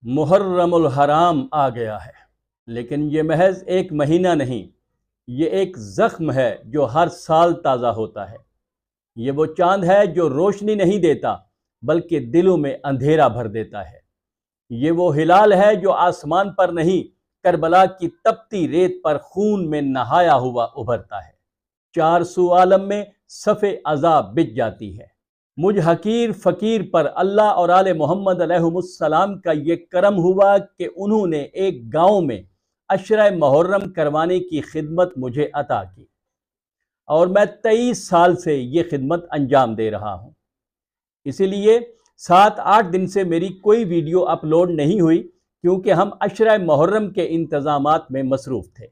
محرم الحرام آ گیا ہے، لیکن یہ محض ایک مہینہ نہیں، یہ ایک زخم ہے جو ہر سال تازہ ہوتا ہے۔ یہ وہ چاند ہے جو روشنی نہیں دیتا بلکہ دلوں میں اندھیرا بھر دیتا ہے۔ یہ وہ ہلال ہے جو آسمان پر نہیں، کربلا کی تپتی ریت پر خون میں نہایا ہوا ابھرتا ہے۔ چار سو عالم میں صف عذاب بچھ جاتی ہے۔ مجھ حقیر فقیر پر اللہ اور آل محمد علیہ السلام کا یہ کرم ہوا کہ انہوں نے ایک گاؤں میں عشرہ محرم کروانے کی خدمت مجھے عطا کی، اور میں 23 سال سے یہ خدمت انجام دے رہا ہوں۔ اسی لیے 7-8 دن سے میری کوئی ویڈیو اپلوڈ نہیں ہوئی، کیونکہ ہم عشرہ محرم کے انتظامات میں مصروف تھے۔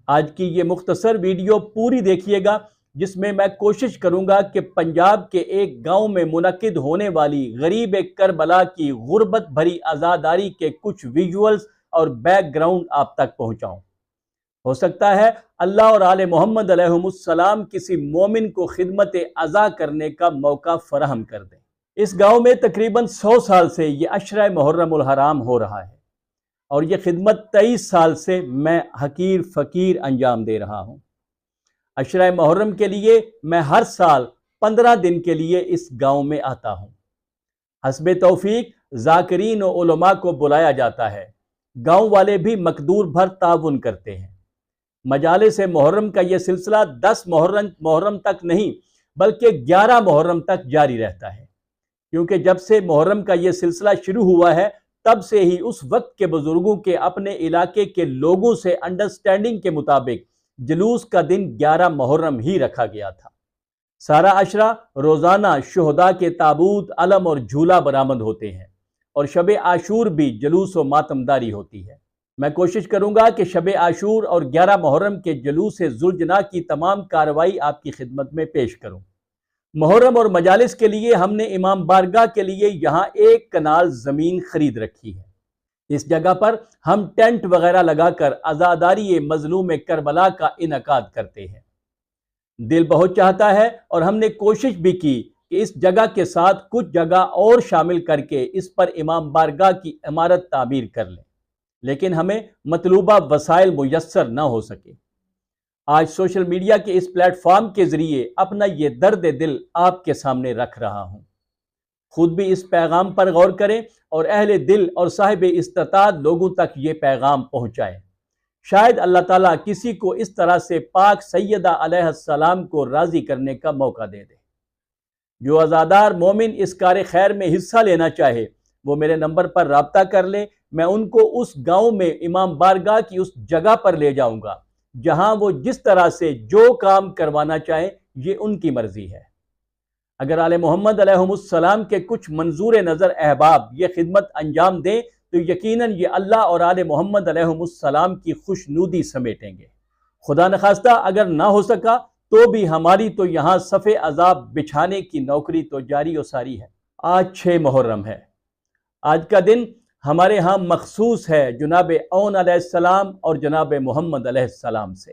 آج کی یہ مختصر ویڈیو پوری دیکھیے گا، جس میں میں کوشش کروں گا کہ پنجاب کے ایک گاؤں میں منعقد ہونے والی غریب کربلا کی غربت بھری عزاداری کے کچھ ویژولز اور بیک گراؤنڈ آپ تک پہنچاؤں۔ ہو سکتا ہے اللہ اور آل محمد علیہ السلام کسی مومن کو خدمت عزا کرنے کا موقع فراہم کر دیں۔ اس گاؤں میں تقریباً 100 سال سے یہ عشرہ محرم الحرام ہو رہا ہے، اور یہ خدمت 23 سال سے میں حقیر فقیر انجام دے رہا ہوں۔ عشرہ محرم کے لیے میں ہر سال 15 دن کے لیے اس گاؤں میں آتا ہوں۔ حسب توفیق ذاکرین و علماء کو بلایا جاتا ہے۔ گاؤں والے بھی مقدور بھر تعاون کرتے ہیں۔ مجالس محرم کا یہ سلسلہ 10 محرم تک نہیں بلکہ 11 محرم تک جاری رہتا ہے، کیونکہ جب سے محرم کا یہ سلسلہ شروع ہوا ہے تب سے ہی اس وقت کے بزرگوں کے اپنے علاقے کے لوگوں سے انڈرسٹینڈنگ کے مطابق جلوس کا دن 11 محرم ہی رکھا گیا تھا۔ سارا عشرہ روزانہ شہداء کے تابوت، علم اور جھولا برآمد ہوتے ہیں، اور شب عاشور بھی جلوس و ماتمداری ہوتی ہے۔ میں کوشش کروں گا کہ شب عاشور اور 11 محرم کے جلوس ذوالجناح کی تمام کارروائی آپ کی خدمت میں پیش کروں۔ محرم اور مجالس کے لیے ہم نے امام بارگاہ کے لیے یہاں 1 کنال زمین خرید رکھی ہے۔ اس جگہ پر ہم ٹینٹ وغیرہ لگا کر عزاداری مظلوم کربلا کا انعقاد کرتے ہیں۔ دل بہت چاہتا ہے، اور ہم نے کوشش بھی کی کہ اس جگہ کے ساتھ کچھ جگہ اور شامل کر کے اس پر امام بارگاہ کی عمارت تعمیر کر لیں، لیکن ہمیں مطلوبہ وسائل میسر نہ ہو سکے۔ آج سوشل میڈیا کے اس پلیٹ فارم کے ذریعے اپنا یہ درد دل آپ کے سامنے رکھ رہا ہوں۔ خود بھی اس پیغام پر غور کریں اور اہل دل اور صاحب استطاعت لوگوں تک یہ پیغام پہنچائیں۔ شاید اللہ تعالیٰ کسی کو اس طرح سے پاک سیدہ علیہ السلام کو راضی کرنے کا موقع دے دے۔ جو عزادار مومن اس کار خیر میں حصہ لینا چاہے وہ میرے نمبر پر رابطہ کر لے۔ میں ان کو اس گاؤں میں امام بارگاہ کی اس جگہ پر لے جاؤں گا جہاں وہ جس طرح سے جو کام کروانا چاہیں، یہ ان کی مرضی ہے۔ اگر آل محمد علیہ السلام کے کچھ منظور نظر احباب یہ خدمت انجام دیں تو یقیناً یہ اللہ اور آل محمد علیہ السلام کی خوشنودی سمیٹیں گے۔ خدا نخواستہ اگر نہ ہو سکا تو بھی ہماری تو یہاں صف عذاب بچھانے کی نوکری تو جاری و ساری ہے۔ آج 6 محرم ہے۔ آج کا دن ہمارے ہاں مخصوص ہے جناب اون علیہ السلام اور جناب محمد علیہ السلام سے۔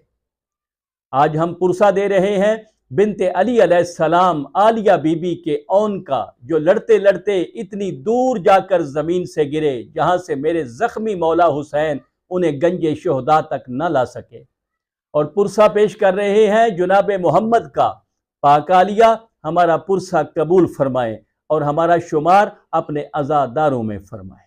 آج ہم پرسہ دے رہے ہیں بنت علی علیہ السلام عالیہ بی بی کے اون کا، جو لڑتے لڑتے اتنی دور جا کر زمین سے گرے جہاں سے میرے زخمی مولا حسین انہیں گنج شہداء تک نہ لا سکے، اور پرسہ پیش کر رہے ہیں جناب محمد کا۔ پاک عالیہ ہمارا پرسہ قبول فرمائے اور ہمارا شمار اپنے عزاداروں میں فرمائے۔